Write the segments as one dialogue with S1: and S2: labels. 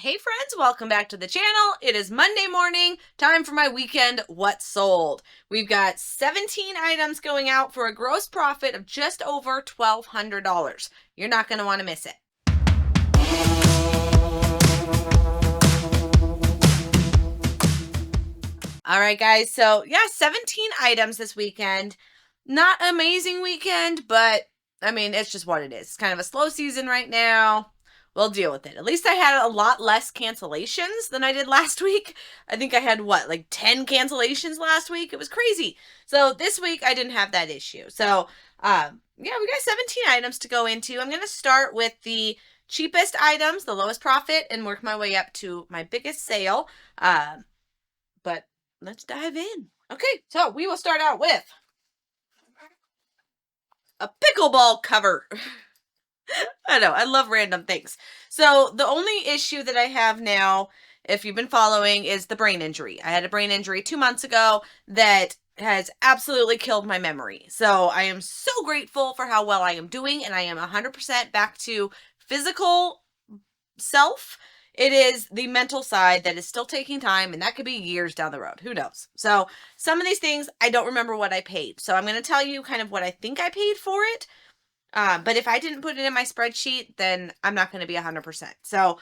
S1: Hey friends, welcome back to the channel. It is Monday morning, time for my weekend What Sold. We've got 17 items going out for a gross profit of just over $1,200. You're not going to want to miss it. All right, guys. So, 17 items this weekend. Not amazing weekend, but I mean, it's just what it is. It's kind of a slow season right now. We'll deal with it. At least I had a lot less cancellations than I did last week. I think I had like 10 cancellations last week. It was crazy. So this week I didn't have that issue. So, we got 17 items to go into. I'm going to start with the cheapest items, the lowest profit, and work my way up to my biggest sale. But let's dive in. Okay, so we will start out with a pickleball cover. I know, I love random things. So the only issue that I have now, if you've been following, is the brain injury. I had a brain injury 2 months ago that has absolutely killed my memory. So I am so grateful for how well I am doing, and I am 100% back to physical self. It is the mental side that is still taking time, and that could be years down the road. Who knows? So some of these things, I don't remember what I paid. So I'm going to tell you kind of what I think I paid for it. But if I didn't put it in my spreadsheet, then I'm not going to be 100%. So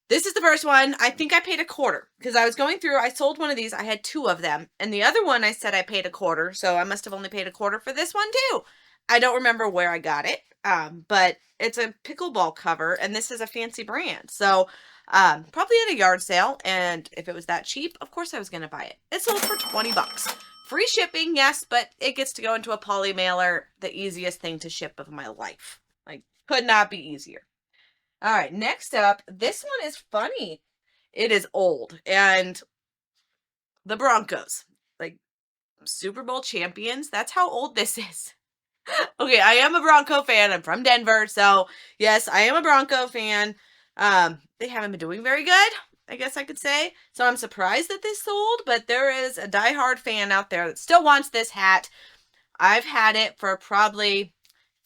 S1: this is the first one. I think I paid a quarter because I was going through, I sold one of these. I had 2 of them. And the other one, I said I paid a quarter. So I must have only paid a quarter for this one too. I don't remember where I got it. But it's a pickleball cover, and this is a fancy brand. So probably at a yard sale. And if it was that cheap, of course I was going to buy it. It sold for 20 bucks. Free shipping, yes, but it gets to go into a poly mailer, the easiest thing to ship of my life. Like, could not be easier. All right, next up, this one is funny. It is old, and the Broncos, like Super Bowl champions, that's how old this is. Okay, I am a Bronco fan. I'm from Denver, so yes, I am a Bronco fan. They haven't been doing very good, I guess I could say. So I'm surprised that this sold, but there is a diehard fan out there that still wants this hat. I've had it for probably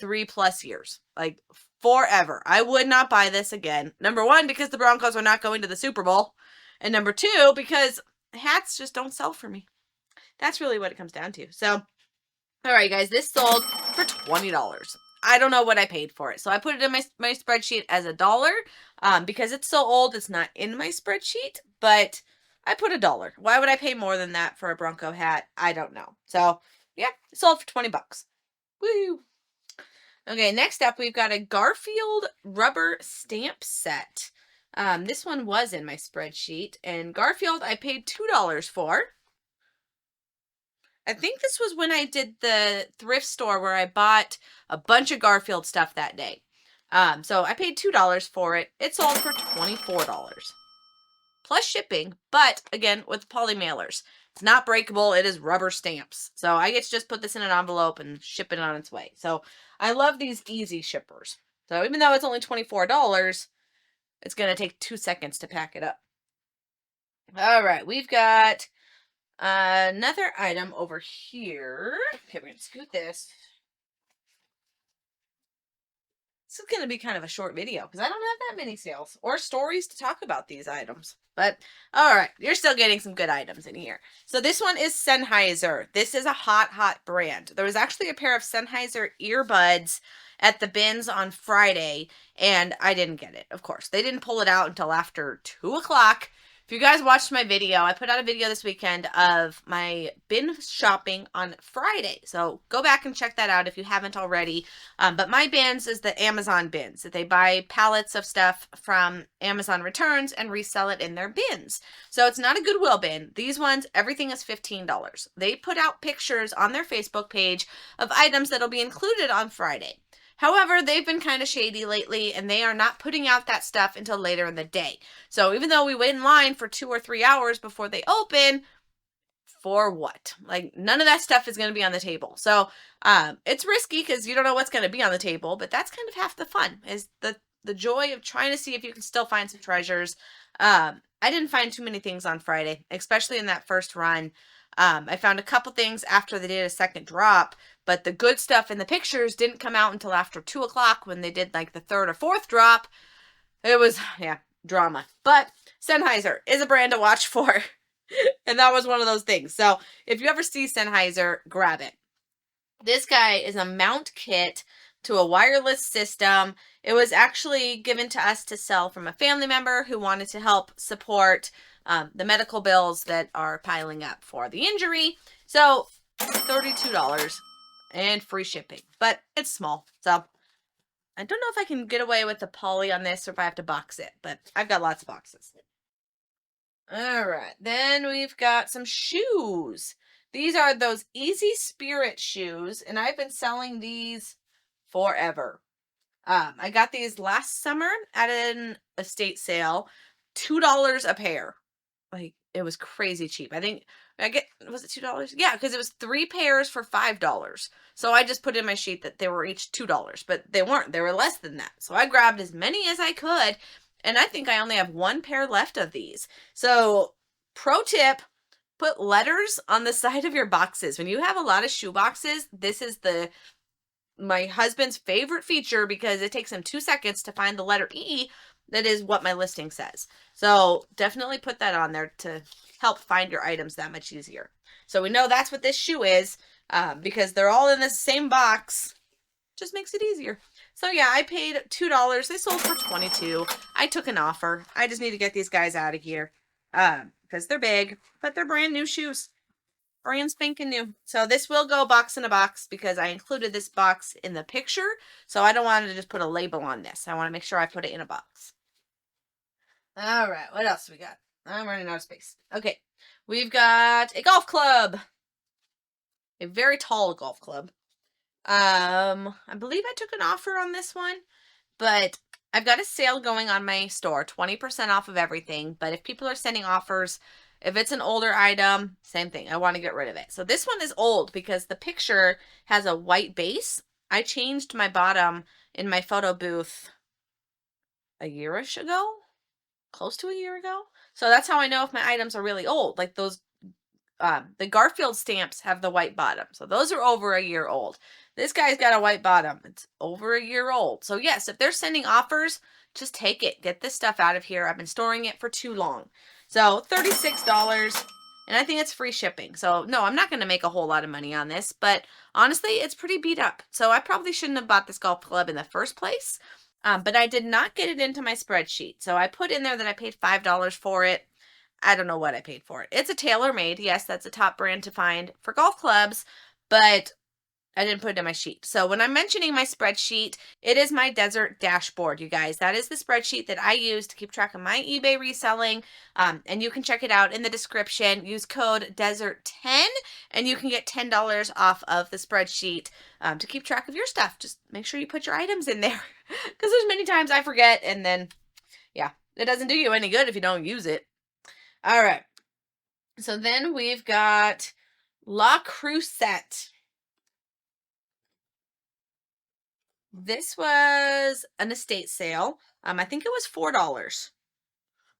S1: 3+ years, like forever. I would not buy this again. Number 1, because the Broncos are not going to the Super Bowl. And number 2, because hats just don't sell for me. That's really what it comes down to. So, all right, guys, this sold for $20. I don't know what I paid for it. So I put it in my spreadsheet as $1. Because it's so old, it's not in my spreadsheet, but I put $1. Why would I pay more than that for a Bronco hat? I don't know. So yeah, it sold for 20 bucks. Woo! Okay, next up, we've got a Garfield rubber stamp set. This one was in my spreadsheet, and Garfield I paid $2 for. I think this was when I did the thrift store where I bought a bunch of Garfield stuff that day. So I paid $2 for it. It sold for $24. Plus shipping, but again, with poly mailers. It's not breakable. It is rubber stamps. So I get to just put this in an envelope and ship it on its way. So I love these easy shippers. So even though it's only $24, it's going to take 2 seconds to pack it up. All right, we've got another item over here. Okay, we're going to scoot this. This is going to be kind of a short video because I don't have that many sales or stories to talk about these items. But, all right, you're still getting some good items in here. So this one is Sennheiser. This is a hot brand. There was actually a pair of Sennheiser earbuds at the bins on Friday, and I didn't get it, of course. They didn't pull it out until after 2 o'clock. If you guys watched my video, I put out a video this weekend of my bin shopping on Friday. So go back and check that out if you haven't already. But my bins is the Amazon bins. That they buy pallets of stuff from Amazon Returns and resell it in their bins. So it's not a Goodwill bin. These ones, everything is $15. They put out pictures on their Facebook page of items that'll be included on Friday. However, they've been kind of shady lately, and they are not putting out that stuff until later in the day. So even though we wait in line for 2 or 3 hours before they open, for what? Like, none of that stuff is going to be on the table. So it's risky because you don't know what's going to be on the table, but that's kind of half the fun, is the joy of trying to see if you can still find some treasures. I didn't find too many things on Friday, especially in that first run. I found a couple things after they did a second drop, but the good stuff in the pictures didn't come out until after 2 o'clock when they did like the 3rd or 4th drop. It was, drama. But Sennheiser is a brand to watch for. And that was one of those things. So if you ever see Sennheiser, grab it. This guy is a mount kit to a wireless system. It was actually given to us to sell from a family member who wanted to help support the medical bills that are piling up for the injury. So $32 and free shipping, but it's small. So I don't know if I can get away with the poly on this or if I have to box it, but I've got lots of boxes. All right, then we've got some shoes. These are those Easy Spirit shoes, and I've been selling these forever. I got these last summer at an estate sale, $2 a pair. Like, it was crazy cheap. Was it $2? Yeah, because it was 3 pairs for $5. So I just put in my sheet that they were each $2, but they weren't. They were less than that. So I grabbed as many as I could, and I think I only have 1 pair left of these. So, pro tip, put letters on the side of your boxes. When you have a lot of shoe boxes, this is my husband's favorite feature because it takes him 2 seconds to find the letter E. That is what my listing says. So definitely put that on there to help find your items that much easier. So we know that's what this shoe is because they're all in the same box. Just makes it easier. So yeah, I paid $2. They sold for $22. I took an offer. I just need to get these guys out of here because they're big, but they're brand new shoes. Brand spanking new. So this will go box in a box because I included this box in the picture. So I don't want to just put a label on this. I want to make sure I put it in a box. All right, what else we got? I'm running out of space. Okay, we've got a golf club. A very tall golf club. I believe I took an offer on this one, but I've got a sale going on my store, 20% off of everything. But if people are sending offers, if it's an older item, same thing. I want to get rid of it. So this one is old because the picture has a white base. I changed my bottom in my photo booth a year-ish ago, close to a year ago. So that's how I know if my items are really old. Like those, the Garfield stamps have the white bottom. So those are over a year old. This guy's got a white bottom. It's over a year old. So yes, if they're sending offers, just take it. Get this stuff out of here. I've been storing it for too long. So $36, and I think it's free shipping. So no, I'm not going to make a whole lot of money on this, but honestly, it's pretty beat up. So I probably shouldn't have bought this golf club in the first place, but I did not get it into my spreadsheet. So I put in there that I paid $5 for it. I don't know what I paid for it. It's a TaylorMade. Yes, that's a top brand to find for golf clubs, but I didn't put it in my sheet. So when I'm mentioning my spreadsheet, it is my desert dashboard, you guys. That is the spreadsheet that I use to keep track of my eBay reselling. And you can check it out in the description. Use code DESERT10 and you can get $10 off of the spreadsheet to keep track of your stuff. Just make sure you put your items in there because there's many times I forget and then, yeah, it doesn't do you any good if you don't use it. All right. So then we've got La Crusette. This was an estate sale. I think it was $4.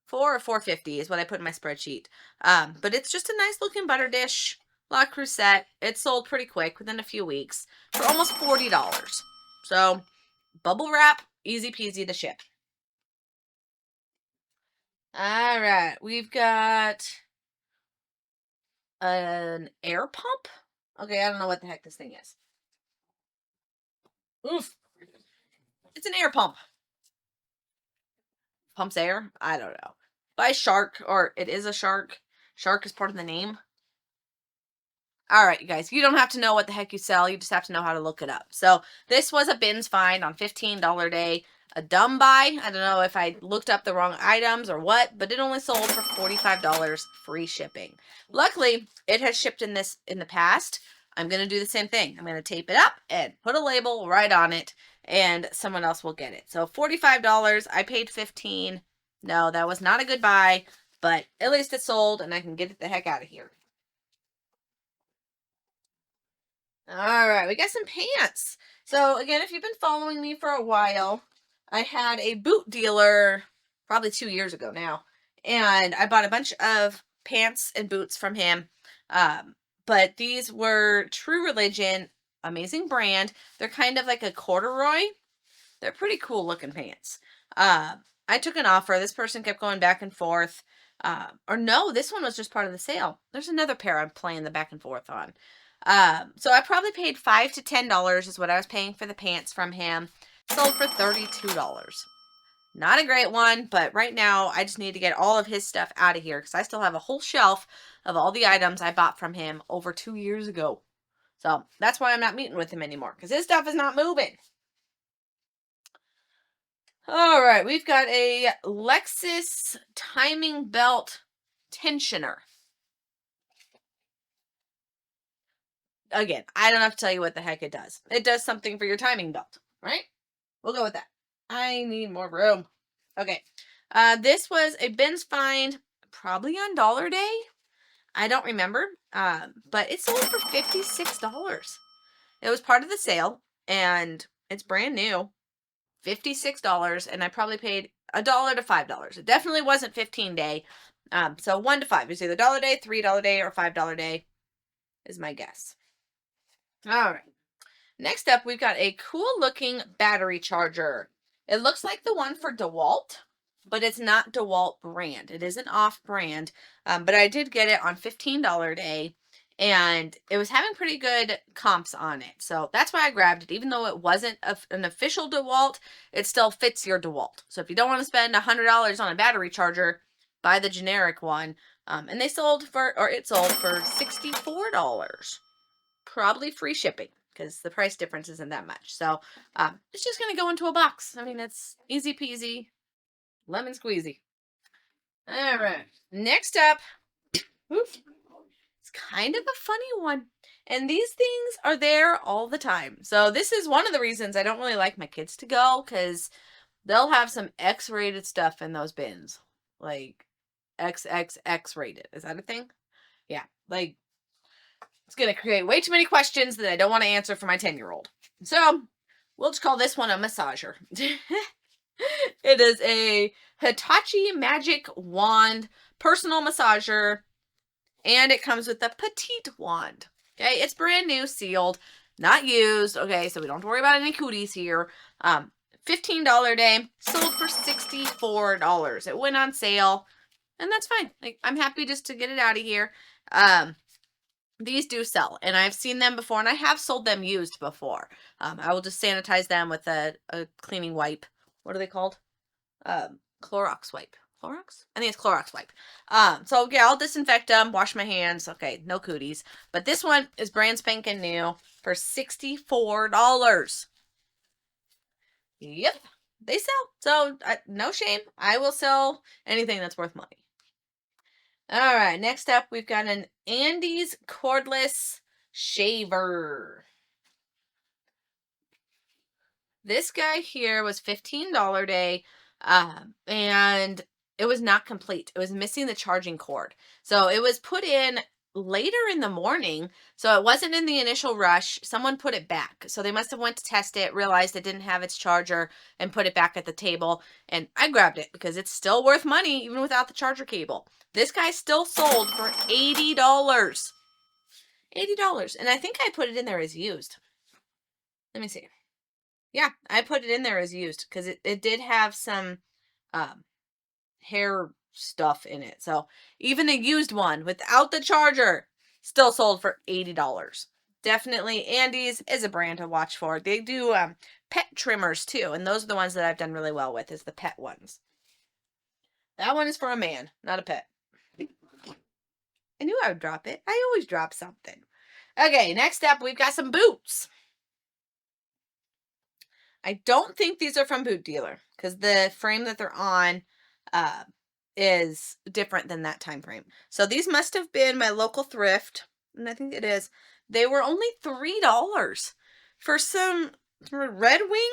S1: 4 or $4.50 is what I put in my spreadsheet. But it's just a nice looking butter dish. La Crusette. It sold pretty quick within a few weeks for almost $40. So bubble wrap, easy peasy to ship. All right, we've got an air pump. Okay, I don't know what the heck this thing is. Oof. It's an air pump. Pumps air? I don't know. By Shark, or it is a Shark. Shark is part of the name. All right, you guys, you don't have to know what the heck you sell. You just have to know how to look it up. So this was a bins find on $15 day. A dumb buy. I don't know if I looked up the wrong items or what, but it only sold for $45 free shipping. Luckily, it has shipped in the past. I'm going to do the same thing. I'm going to tape it up and put a label right on it and someone else will get it. So $45, I paid $15. No, that was not a good buy, but at least it sold and I can get it the heck out of here. All right, we got some pants. So again, if you've been following me for a while, I had a boot dealer probably 2 years ago now, and I bought a bunch of pants and boots from him. But these were True Religion, amazing brand. They're kind of like a corduroy. They're pretty cool looking pants. I took an offer. This person kept going back and forth. Or no, this one was just part of the sale. There's another pair I'm playing the back and forth on. So I probably paid $5 to $10 is what I was paying for the pants from him. Sold for $32. Not a great one, but right now I just need to get all of his stuff out of here because I still have a whole shelf of all the items I bought from him over 2 years ago. So that's why I'm not meeting with him anymore because his stuff is not moving. All right, we've got a Lexus timing belt tensioner. Again, I don't have to tell you what the heck it does. It does something for your timing belt, right? We'll go with that. I need more room. Okay. This was a Ben's find, probably on Dollar Day. I don't remember. But it sold for $56. It was part of the sale, and it's brand new. $56, and I probably paid $1 to $5. It definitely wasn't 15-day. So 1 to 5. It's either $1 day, $3 day, or $5 day is my guess. All right. Next up, we've got a cool looking battery charger. It looks like the one for DeWalt, but it's not DeWalt brand. It is an off brand, but I did get it on $15 day, and it was having pretty good comps on it. So that's why I grabbed it. Even though it wasn't an official DeWalt, it still fits your DeWalt. So if you don't want to spend $100 on a battery charger, buy the generic one. And it sold for $64. Probably free shipping because the price difference isn't that much. So it's just going to go into a box. I mean, it's easy peasy, lemon squeezy. All right. Next up, oof, it's kind of a funny one. And these things are there all the time. So this is one of the reasons I don't really like my kids to go because they'll have some X-rated stuff in those bins. Like XXX rated. Is that a thing? Yeah. Like it's going to create way too many questions that I don't want to answer for my 10-year-old. So we'll just call this one a massager. It is a Hitachi Magic Wand personal massager, and it comes with a petite wand. Okay, it's brand new, sealed, not used. Okay, so we don't have to worry about any cooties here. $15 day, sold for $64. It went on sale, and that's fine. Like, I'm happy just to get it out of here. These do sell, and I've seen them before, and I have sold them used before. I will just sanitize them with a cleaning wipe. What are they called? Clorox wipe. Clorox? I think it's Clorox wipe. So yeah, I'll disinfect them, wash my hands. Okay, no cooties. But this one is brand spanking new for $64. Yep, they sell. So no shame. I will sell anything that's worth money. All right, next up, we've got an Andy's cordless shaver. This guy here was $15 day, and it was not complete. It was missing the charging cord. So it was put in later in the morning, so it wasn't in the initial rush. Someone put it back. So they must have went to test it, realized it didn't have its charger, and put it back at the table. And I grabbed it because it's still worth money even without the charger cable. This guy still sold for $80. $80. And I think I put it in there as used. Let me see. Yeah, I put it in there as used because it did have some hair stuff in it. So even a used one without the charger still sold for $80. Definitely Andy's is a brand to watch for. They do pet trimmers too, and those are the ones that I've done really well with, is the pet ones. That one is for a man, not a pet. I knew I would drop it. I always drop something. Okay, next up, we've got some boots. I don't think these are from Boot Dealer because the frame that they're on is different than that time frame. So these must have been my local thrift, and I think it is. They were only $3 for some Red Wing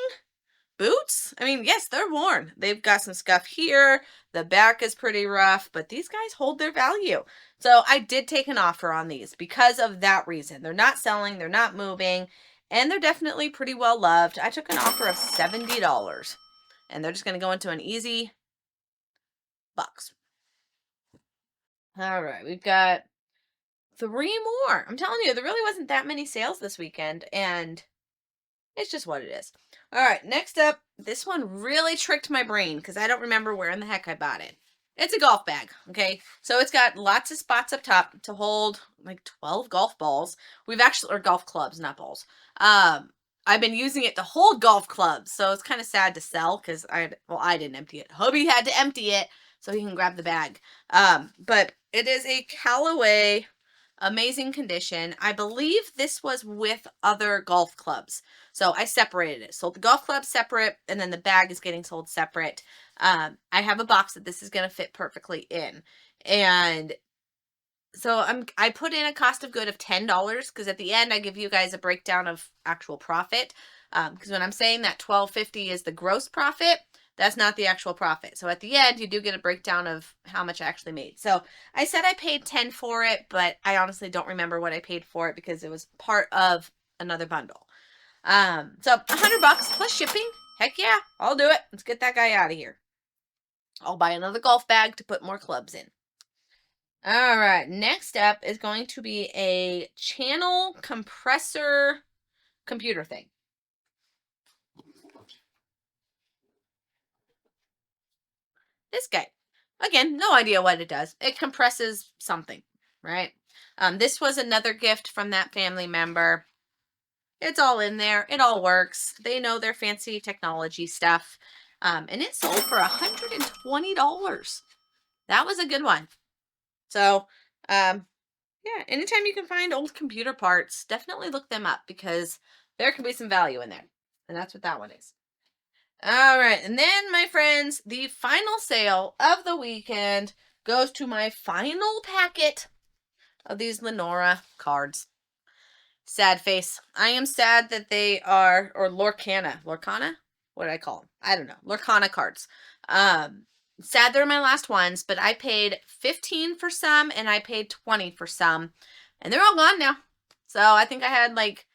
S1: boots. I mean, yes, they're worn. They've got some scuff here. The back is pretty rough, but these guys hold their value. So I did take an offer on these because of that reason. They're not selling. They're not moving. And they're definitely pretty well loved. I took an offer of $70. And they're just going to go into an easy box. All right, we've got 3 more. I'm telling you, there really wasn't that many sales this weekend. And it's just what it is. All right, next up, This one really tricked my brain because I don't remember where in the heck I bought it. It's a golf bag, okay? So it's got lots of spots up top to hold like 12 golf balls. We've actually, or golf clubs, not balls. I've been using it to hold golf clubs, so it's kind of sad to sell because I didn't empty it. Hubby had to empty it so he can grab the bag. But it is a Callaway, amazing condition. I believe this was with other golf clubs. So I separated it. Sold the golf club separate, and then the bag is getting sold separate. I have a box that this is going to fit perfectly in. And so I put in a cost of good of $10 because at the end I give you guys a breakdown of actual profit. Because when I'm saying that $12.50 is the gross profit, that's not the actual profit. So at the end you do get a breakdown of how much I actually made. So I said I paid $10 for it, but I honestly don't remember what I paid for it because it was part of another bundle. So $100 plus shipping. Heck yeah, I'll do it. Let's get that guy out of here. I'll buy another golf bag to put more clubs in. All right, next up is going to be a channel compressor computer thing. This guy, again, no idea what it does. It compresses something, right? This was another gift from that family member. It's all in there. It all works. They know their fancy technology stuff. And it sold for $120. That was a good one. So, yeah, anytime you can find old computer parts, definitely look them up because there can be some value in there. And that's what that one is. All right. And then, my friends, the final sale of the weekend goes to my final packet of these Lenora cards. Sad face. I am sad that they are, or Lorcana. Lorcana? What did I call them? I don't know. Lorcana cards. Sad they're my last ones, but I paid $15 for some and I paid $20 for some. And they're all gone now. So I think I had like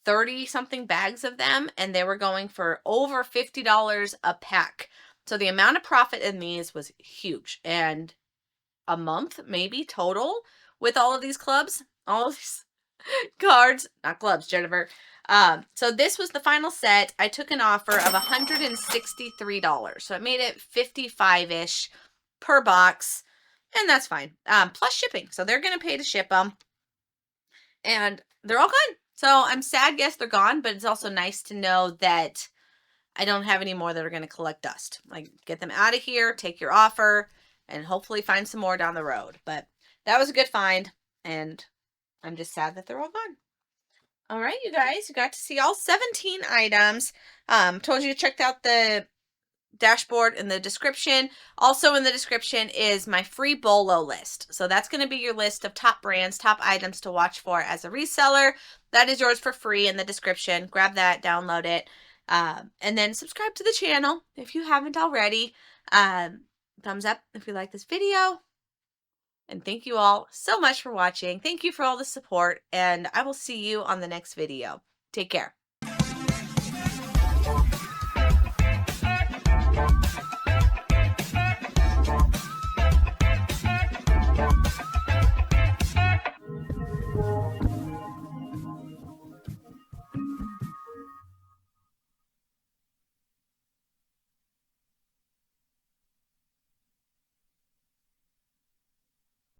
S1: 30 something bags of them and they were going for over $50 a pack. So the amount of profit in these was huge. And a month maybe total with all of these clubs, all of these cards, not clubs, Jennifer. So this was the final set. I took an offer of $163. So it made it 55-ish per box. And that's fine. Plus shipping. So they're going to pay to ship them. And they're all gone. So I'm sad, yes, they're gone. But it's also nice to know that I don't have any more that are going to collect dust. Like, get them out of here, take your offer, and hopefully find some more down the road. But that was a good find. And I'm just sad that they're all gone. All right, you guys, you got to see all 17 items. Told you to check out the dashboard in the description. Also in the description is my free BOLO list. So that's going to be your list of top brands, top items to watch for as a reseller. That is yours for free in the description. Grab that, download it, and then subscribe to the channel if you haven't already. Thumbs up if you like this video. And thank you all so much for watching. Thank you for all the support, and I will see you on the next video. Take care.